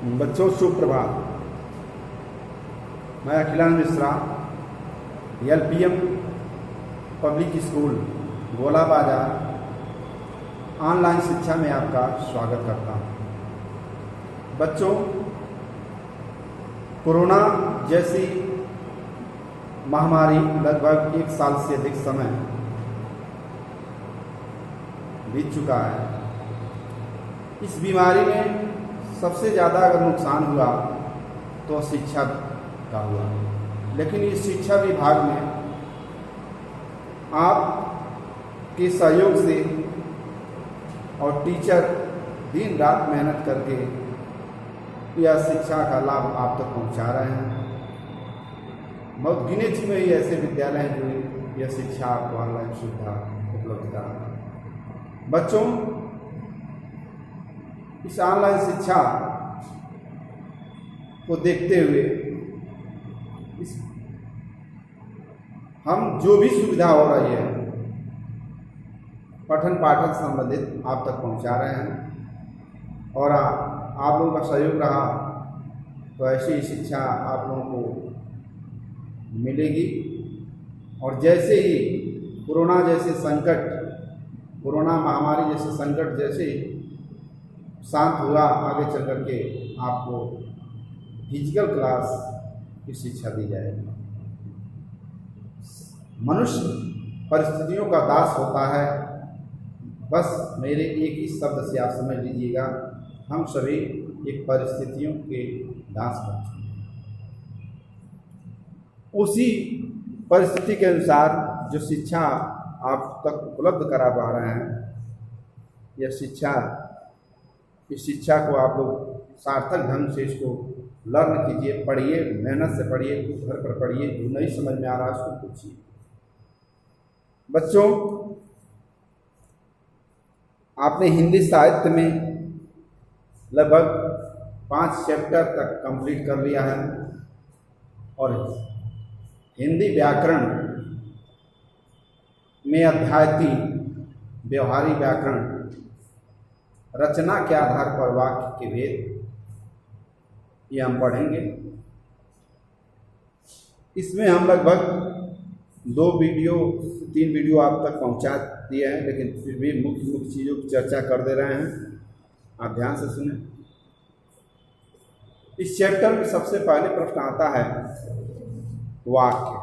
बच्चों सुप्रभात। मैं अखिलान मिश्रा LPM पब्लिक स्कूल गोला बाजार ऑनलाइन शिक्षा में आपका स्वागत करता हूँ। बच्चों, कोरोना जैसी महामारी लगभग 1 साल से अधिक समय बीत चुका है। इस बीमारी में सबसे ज़्यादा अगर नुकसान हुआ तो शिक्षा का हुआ, लेकिन इस शिक्षा विभाग में आपके सहयोग से और टीचर दिन रात मेहनत करके यह शिक्षा का लाभ आप तक पहुंचा रहे हैं। बहुत गिने चुने ही ऐसे विद्यालय हैं जो यह शिक्षा आपको ऑनलाइन सुविधा उपलब्ध करा रहे हैं। बच्चों, इस ऑनलाइन शिक्षा को देखते हुए हम जो भी सुविधा हो रही है पठन पाठन संबंधित आप तक पहुंचा रहे हैं और आप लोगों का सहयोग रहा तो ऐसी शिक्षा आप लोगों को मिलेगी। और जैसे ही कोरोना जैसे संकट, कोरोना महामारी जैसे संकट जैसे शांत हुआ, आगे चल कर के आपको फिजिकल क्लास की शिक्षा दी जाएगी। मनुष्य परिस्थितियों का दास होता है। बस मेरे एक ही शब्द से आप समझ लीजिएगा, हम सभी एक परिस्थितियों के दास बन चुके हैं। उसी परिस्थिति के अनुसार जो शिक्षा आप तक उपलब्ध करा पा रहे हैं, यह इस शिक्षा को आप लोग सार्थक ढंग से इसको लर्न कीजिए, पढ़िए, मेहनत से पढ़िए, घर पर पढ़िए, जो नहीं समझ में आ रहा है उसको पूछिए। बच्चों, आपने हिंदी साहित्य में लगभग 5 चैप्टर तक कंप्लीट कर लिया है और हिंदी व्याकरण में अध्याय 3 व्यवहारिक व्याकरण, रचना के आधार पर वाक्य के भेद, ये हम पढ़ेंगे। इसमें हम लगभग 3 वीडियो आप तक पहुंचा दिए हैं, लेकिन फिर भी मुख्य चीज़ों की चर्चा कर दे रहे हैं। आप ध्यान से सुने। इस चैप्टर में सबसे पहले प्रश्न आता है वाक्य।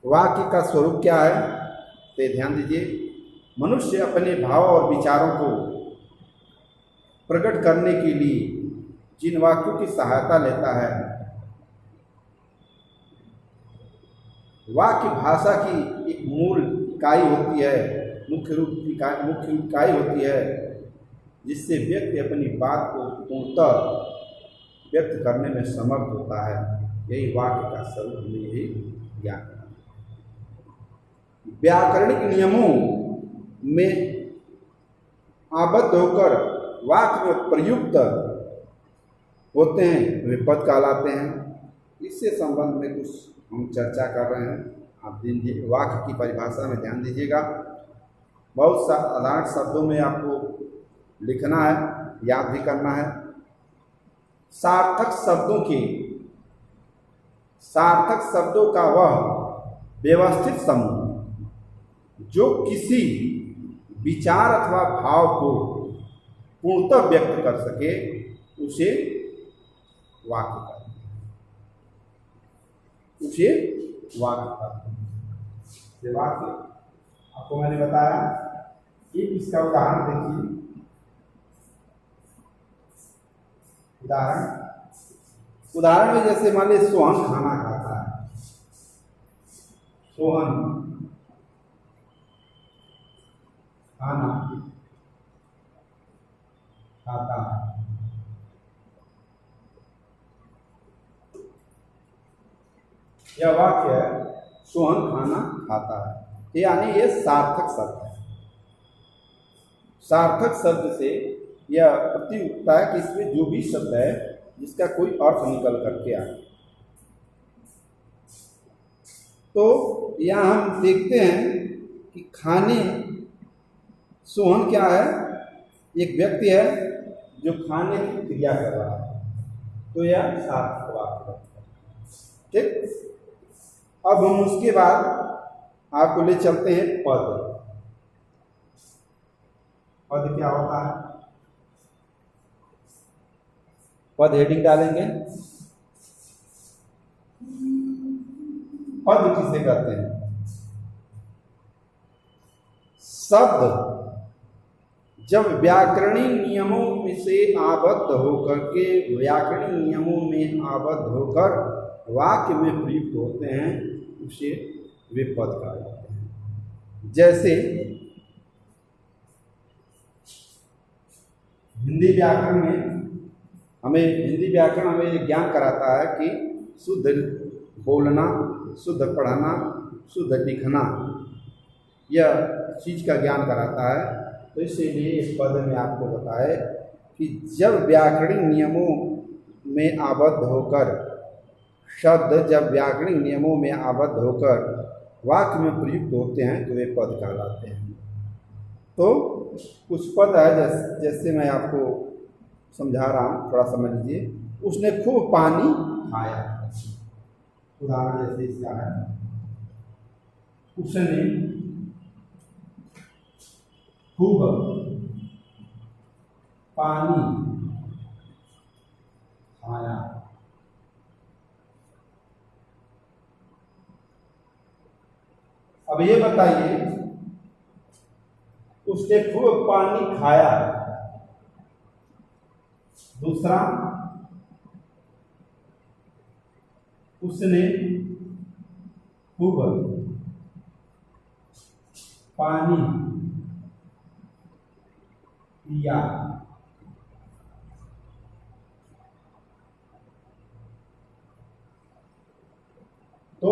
वाक्य का स्वरूप क्या है, तो ध्यान दीजिए। मनुष्य अपने भाव और विचारों को प्रकट करने के लिए जिन वाक्यों की सहायता लेता है, वाक्य भाषा की एक मूल इकाई होती है, मुख्य इकाई होती है, जिससे व्यक्ति अपनी बात को पूर्णतः व्यक्त करने में समर्थ होता है। यही वाक्य का स्वरूप, हमें यही ज्ञान करना। व्याकरणिक नियमों में आबद्ध होकर वाक्य में प्रयुक्त होते हैं, वे पद कहलाते हैं। इससे संबंध में कुछ हम चर्चा कर रहे हैं। आप वाक्य की परिभाषा में ध्यान दीजिएगा। बहुत साधारण शब्दों में आपको लिखना है, याद भी करना है। सार्थक शब्दों का वह व्यवस्थित समूह जो किसी विचार अथवा भाव को पूर्णतः व्यक्त कर सके, उसे वाक्य कहते हैं। वाक्य आपको मैंने बताया। एक इसका उदाहरण देखिए। उदाहरण में जैसे मान लीजिए सोहन खाना खाता है। सोहन खाना खाता है। यह वाक्य है, सोहन खाना खाता है, यानी ये सार्थक शब्द है। सार्थक शब्द से यह प्रतीत होता है कि इसमें जो भी शब्द है जिसका कोई अर्थ निकल करके आए। तो यहाँ हम देखते हैं कि खाने सोहन क्या है, एक व्यक्ति है जो खाने की क्रिया कर रहा है, तो यह सार्थक वाक्य बनता है। ठीक, अब हम उसके बाद आपको ले चलते हैं पद। पद क्या होता है? पद हेडिंग डालेंगे। पद किसे कहते हैं? शब्द जब व्याकरणिक नियमों में से आबद्ध होकर के व्याकरणिक नियमों में आबद्ध होकर वाक्य में प्रयुक्त होते हैं, उसे वे पद कहा जाते हैं। जैसे हिंदी व्याकरण हमें ज्ञान कराता है कि शुद्ध बोलना, शुद्ध पढ़ना, शुद्ध लिखना, यह चीज का ज्ञान कराता है। तो इसीलिए इस पद में आपको बताए कि जब व्याकरणिक नियमों में आबद्ध होकर शब्द जब व्याकरणिक नियमों में आबद्ध होकर वाक्य में प्रयुक्त होते हैं तो वे पद कहलाते हैं। तो कुछ पद है, जैसे मैं आपको समझा रहा हूँ, थोड़ा समझ लीजिए। उसने खूब पानी खाया, उदाहरण जैसे इसका है, उसने खूब पानी खाया। अब ये बताइए, उसने खूब पानी खाया। दूसरा, उसने खूब पानी पिया। तो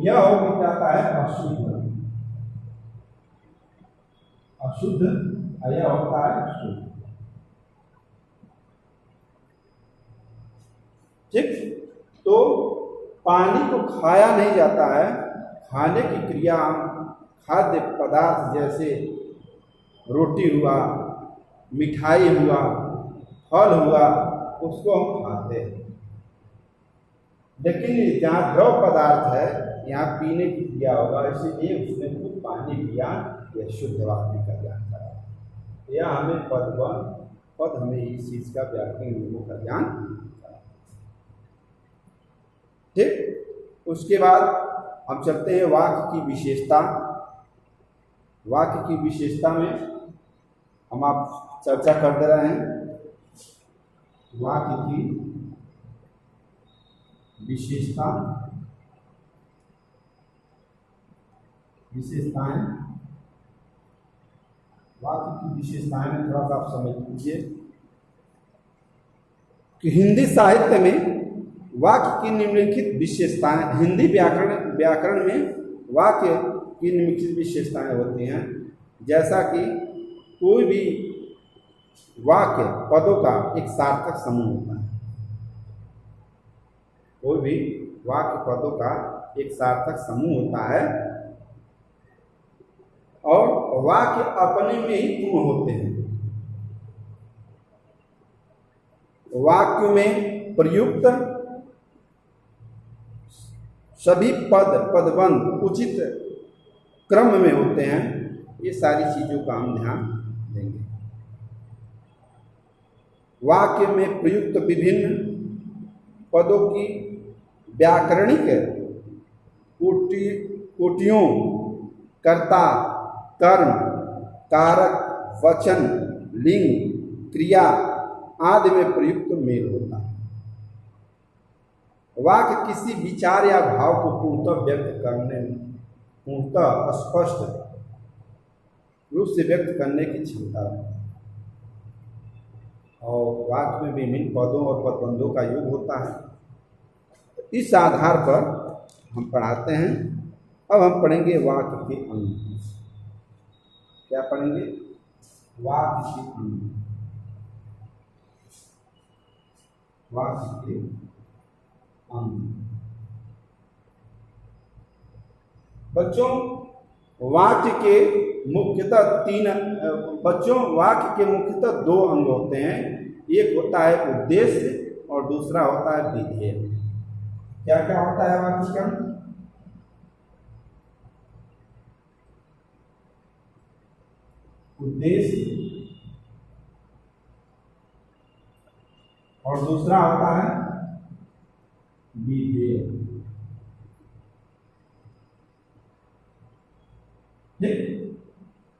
यह हो जाता है अशुद्ध। अशुद्ध, यह होता है शुद्ध। ठीक, तो पानी को खाया नहीं जाता है। खाने की क्रिया खाद्य पदार्थ जैसे रोटी हुआ, मिठाई हुआ, फल हुआ, उसको हम खाते हैं। लेकिन जहाँ द्रव पदार्थ है, यहाँ पीने की क्रिया होगा, इसलिए उसने खुद पानी पिया, यह शुद्ध वाक्य का ज्ञान करा। यह हमें पद हमें इस चीज का व्याकरणिक नियमों का ज्ञान करा। ठीक, उसके बाद हम चलते हैं वाक्य की विशेषता। वाक्य की विशेषता में हम आप चर्चा कर दे रहे हैं। वाक्य की विशेषताएं, वाक्य की विशेषताएं में थोड़ा सा आप समझ लीजिए कि हिंदी साहित्य में वाक्य की निम्नलिखित विशेषताएं, हिंदी व्याकरण में वाक्य की निम्नलिखित विशेषताएं होती हैं। जैसा कि कोई भी वाक्य पदों का एक सार्थक समूह होता है। कोई भी वाक्य पदों का एक सार्थक समूह होता है और वाक्य अपने में ही पूर्ण होते हैं। वाक्य में प्रयुक्त सभी पदबंध उचित क्रम में होते हैं। ये सारी चीजों का हम ध्यान देंगे। वाक्य में प्रयुक्त विभिन्न पदों की व्याकरणिक कोटियों, कर्ता, कर्म, कारक, वचन, लिंग, क्रिया आदि में प्रयुक्त मेल होता है। वाक्य किसी विचार या भाव को पूर्णतः व्यक्त करने में, पूर्णतः स्पष्ट रूप से व्यक्त करने की क्षमता है। और वाक्य में विभिन्न पदों और पदबंधों का योग होता है। इस आधार पर हम पढ़ाते हैं। अब हम पढ़ेंगे वाक्य के अंग। क्या पढ़ेंगे? वाक्य के अंग। वाक्य के अंग। बच्चों, वाक्य के मुख्यतः दो अंग होते हैं। एक होता है उद्देश्य और दूसरा होता है विधेय। क्या क्या होता है वाक्य का? उद्देश्य और दूसरा होता है विधेय। ठीक,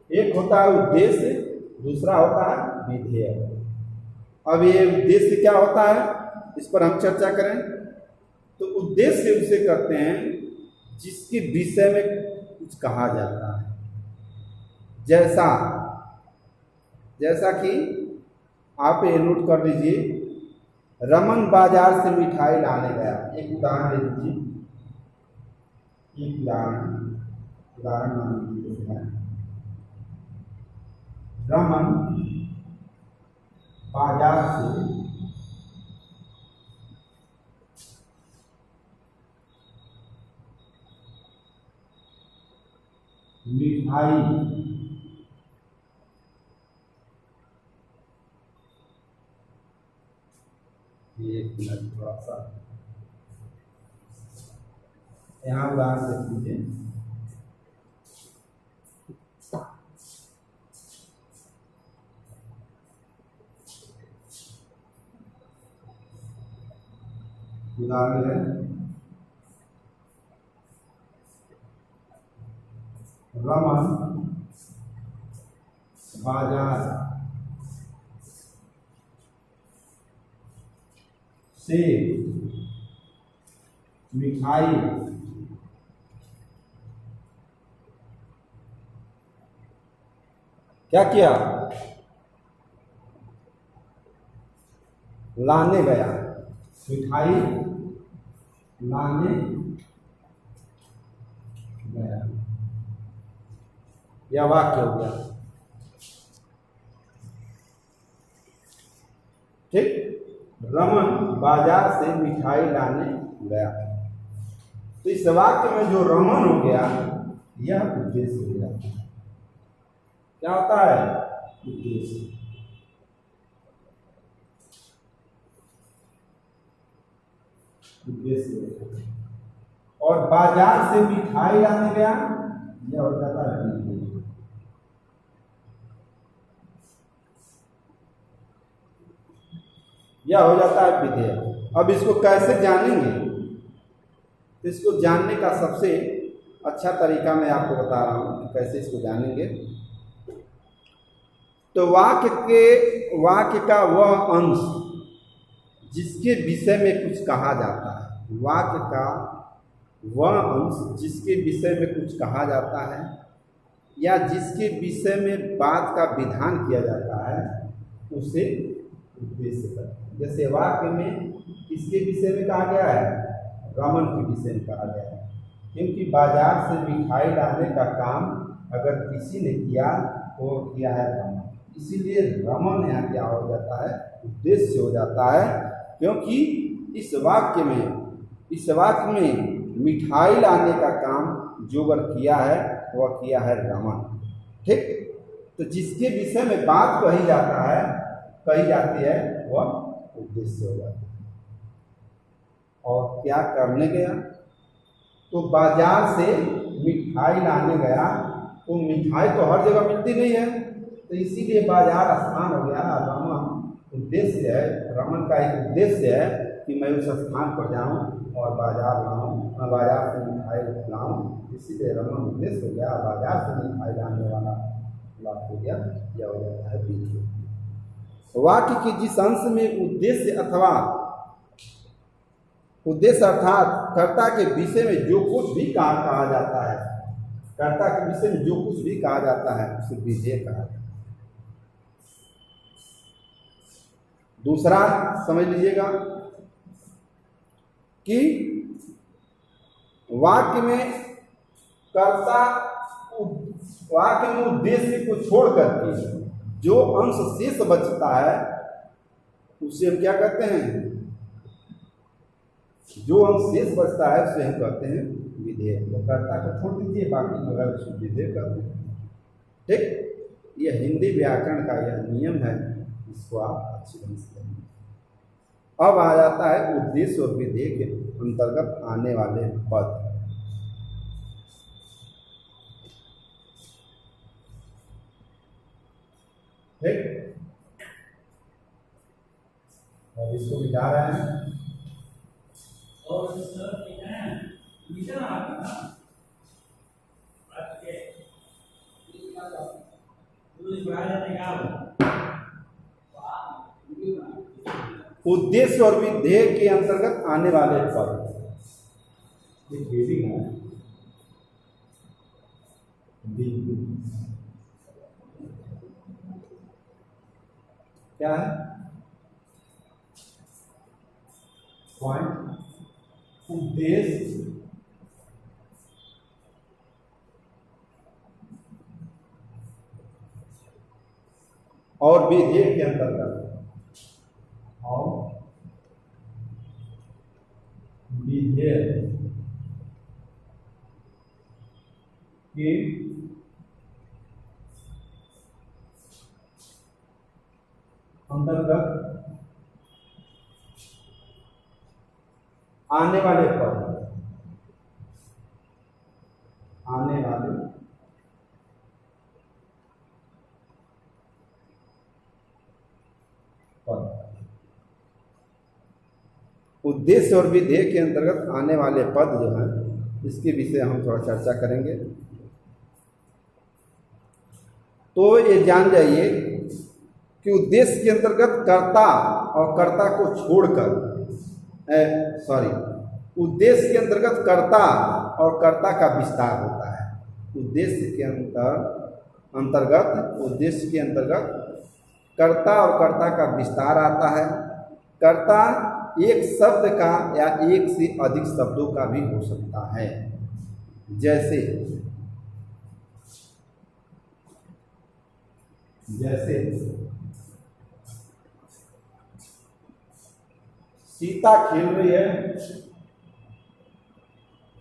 एक होता है उद्देश्य, दूसरा होता है विधेय। अब ये उद्देश्य क्या होता है, इस पर हम चर्चा करें। तो उद्देश्य उसे कहते हैं जिसके विषय में कुछ कहा जाता है। जैसा कि आप ये नोट कर लीजिए, रमन बाजार से मिठाई लाने गया। एक उदाहरण ले लीजिए, एक उदाहरण मान लीजिए, रमन बाजार से मिठाई एक मिनट, थोड़ा सा यहाँ उदाहरण देख लीजिए। उदाहरण है रमन बाजार से मिठाई क्या किया? लाने गया। मिठाई लाने गया, यह वाक्य हो गया। ठीक, रमन बाजार से मिठाई लाने गया। तो इस वाक्य में जो रमन हो गया, यह उद्देश्य हो जाता है। क्या होता है? उद्देश्य। उद्देश्य। और बाजार से मिठाई लाने गया, यह हो जाता है विधेय। यह हो जाता है विधेय। अब इसको कैसे जानेंगे? तो इसको जानने का सबसे अच्छा तरीका मैं आपको बता रहा हूं कि कैसे इसको जानेंगे। तो वाक्य का वह अंश जिसके विषय में कुछ कहा जाता है, वाक्य का वह अंश जिसके विषय में कुछ कहा जाता है या जिसके विषय में बात का विधान किया जाता है, उसे उद्देश्य कहते हैं। जैसे वाक्य में किसके विषय में कहा गया है? रमन के विषय में कहा गया है, क्योंकि बाजार से मिठाई लाने का काम अगर किसी ने किया तो किया है रमन। इसीलिए रमन यहाँ क्या हो जाता है? उद्देश्य हो जाता है, क्योंकि इस वाक्य में मिठाई लाने का काम जो अगर किया है वह किया है रमन। ठीक, तो जिसके विषय में बात कही जाती है वह उद्देश्य हो जाता है। और क्या करने गया? तो बाजार से मिठाई लाने गया। तो मिठाई तो हर जगह मिलती नहीं है, तो इसीलिए बाजार स्थान हो गया। रमन उद्देश्य है, रमन का एक उद्देश्य है कि मैं उस स्थान पर जाऊं और बाजार लाऊं, मैं बाजार से मिठाई लाऊं, इसीलिए रमन उद्देश्य हो गया। बाजार से मिठाई लाने वाला वाक्य हो गया, यह हो जाता है विधेय। वाक्य के जिस अंश में उद्देश्य अर्थात कर्ता के विषय में जो कुछ भी कहा जाता है, कर्ता के विषय में जो कुछ भी कहा जाता है उसे विधेय कहा जाता है। दूसरा समझ लीजिएगा कि वाक्य में उद्देश्य को छोड़ करके जो अंश शेष बचता है उसे हम क्या कहते हैं? जो अंश शेष बचता है उसे हम कहते हैं विधेय। तो कर्ता को छोड़ दीजिए, बाकी जो है उसको विधेय कहते हैं। ठीक, यह हिंदी व्याकरण का यह नियम है इसको आप अच्छी ढंग से करेंगे। अब आ जाता है उद्देश्य और विधेय के अंतर्गत आने वाले पद। ठीक, और इसको मिटा रहे हैं। और उद्देश्य और विधेय के अंतर्गत आने वाले पद, एक हेडिंग है क्या है पॉइंट, उद्देश्य और विधेय के अंतर्गत, और विधेय के अंतर्गत आने वाले पद, आने वाले पद, उद्देश्य और विधेय के अंतर्गत आने वाले पद जो हैं, इसके विषय हम थोड़ा चर्चा करेंगे। तो ये जान जाइए कि उद्देश्य के अंतर्गत कर्ता और कर्ता को छोड़कर, उद्देश्य के अंतर्गत कर्ता और कर्ता का विस्तार होता है। उद्देश्य के अंतर्गत कर्ता और कर्ता का विस्तार आता है। कर्ता एक शब्द का या एक से अधिक शब्दों का भी हो सकता है, जैसे सीता खेल रही है,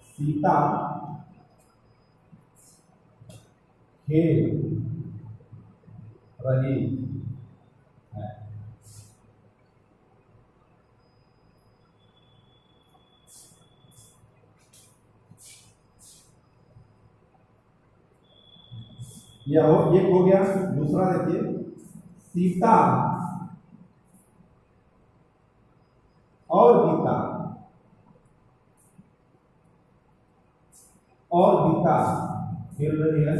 सीता खेल रही है। यह एक हो गया। दूसरा देखिए, सीता और गीता खेल रही है।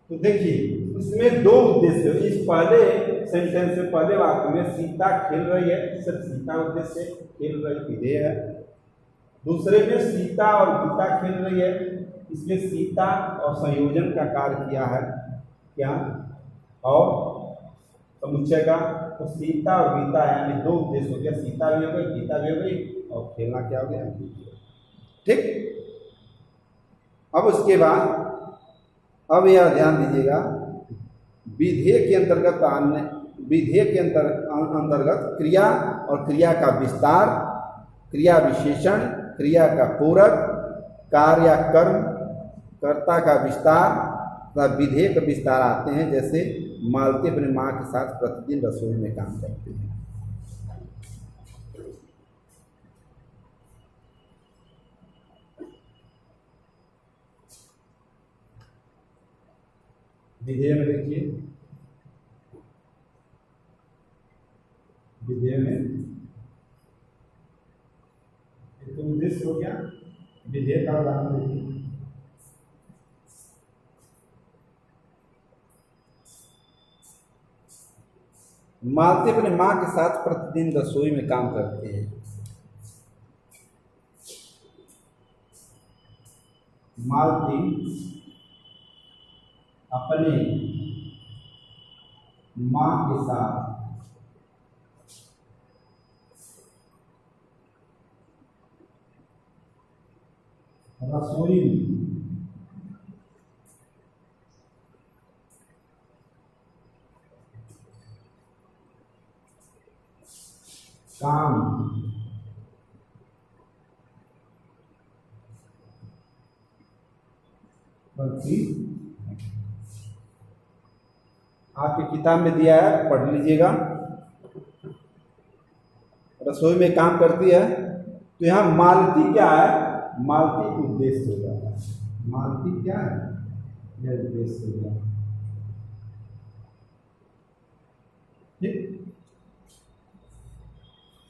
तो देखिए इसमें दो उद्देश्य, इस पहले सेंटेंस में, पहले वाक्य में सीता खेल रही है, सिर्फ सीता उद्देश्य खेल रही विधेय है। दूसरे में सीता और गीता खेल रही है, इसमें सीता और संयोजन का कार्य किया है क्या, और समुच्चय का। तो सीता और गीता यानी दो उद्देश्य हो गया, सीता भी हो गई, गीता भी हो गई, और खेलना क्या हो गया, ठीक। अब उसके बाद अब यह ध्यान दीजिएगा, विधेय के अंतर्गत क्रिया और क्रिया का विस्तार, क्रिया विशेषण, क्रिया का पूरक, कार्य या कर्म, कर्ता का विस्तार तथा विधेय का विस्तार आते हैं। जैसे मालती अपनी माँ के साथ प्रतिदिन रसोई में काम करते हैं। विधेय में देखिए, विधेय में एक उद्देश्य हो गया, विधेय का उदाहरण देखिए, मालती अपनी माँ के साथ प्रतिदिन रसोई में काम करते हैं। मालती अपने माँ के साथ रसोई में काम आपकी किताब में दिया है, पढ़ लीजिएगा। रसोई में काम करती है, तो यहाँ मालती क्या है? मालती उद्देश्य हो जाता है। मालती क्या है? यह उद्देश्य हो जाता है। ठीक,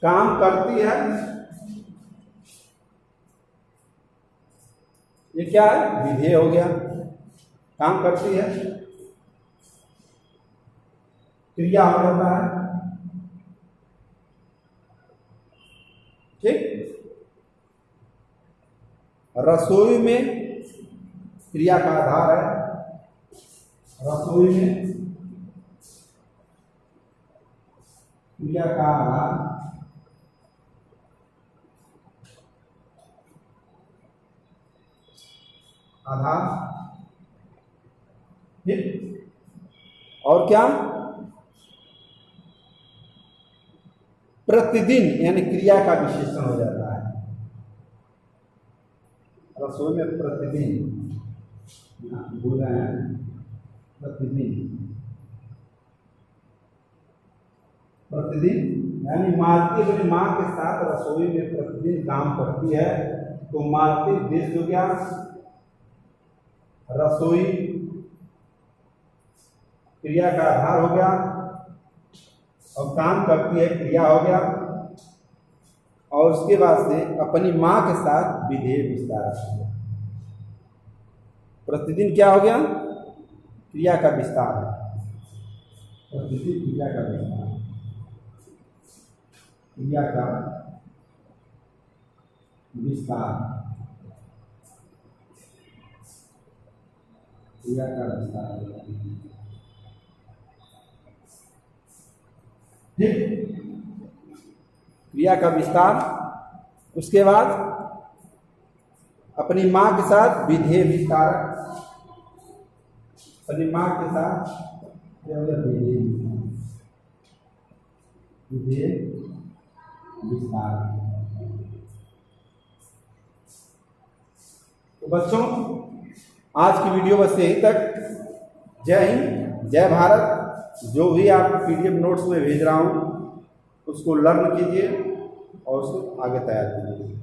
काम करती है, ये क्या है? विधेय हो गया। काम करती है, क्रिया हो जाता है। ठीक, रसोई में क्रिया का आधार है। रसोई में क्रिया का आधार। ठीक, और क्या? प्रतिदिन यानी क्रिया का विशेषण हो जाता है। रसोई में प्रतिदिन बोल रहे हैं, प्रतिदिन। प्रतिदिन यानी मालती अपनी माँ के साथ रसोई में प्रतिदिन काम करती है, तो मालती उद्देश्य हो गया। रसोई क्रिया का आधार हो गया, और काम करती है क्रिया हो गया। और उसके बाद से अपनी माँ के साथ विधेय विस्तार हो गया। प्रतिदिन क्या हो गया? क्रिया का विस्तार। प्रतिदिन क्रिया का विस्तार, क्रिया का विस्तार, क्रिया का विस्तार। ठीक, क्रिया का विस्तार। उसके बाद अपनी माँ के साथ विधेय विस्तार। अपनी माँ के साथ विधेय विस्तार। तो बच्चों, आज की वीडियो बस यहीं तक। जय हिंद, जय भारत। जो भी आप PDF नोट्स में भेज रहा हूँ, उसको लर्न कीजिए और उसको आगे तैयार कीजिए।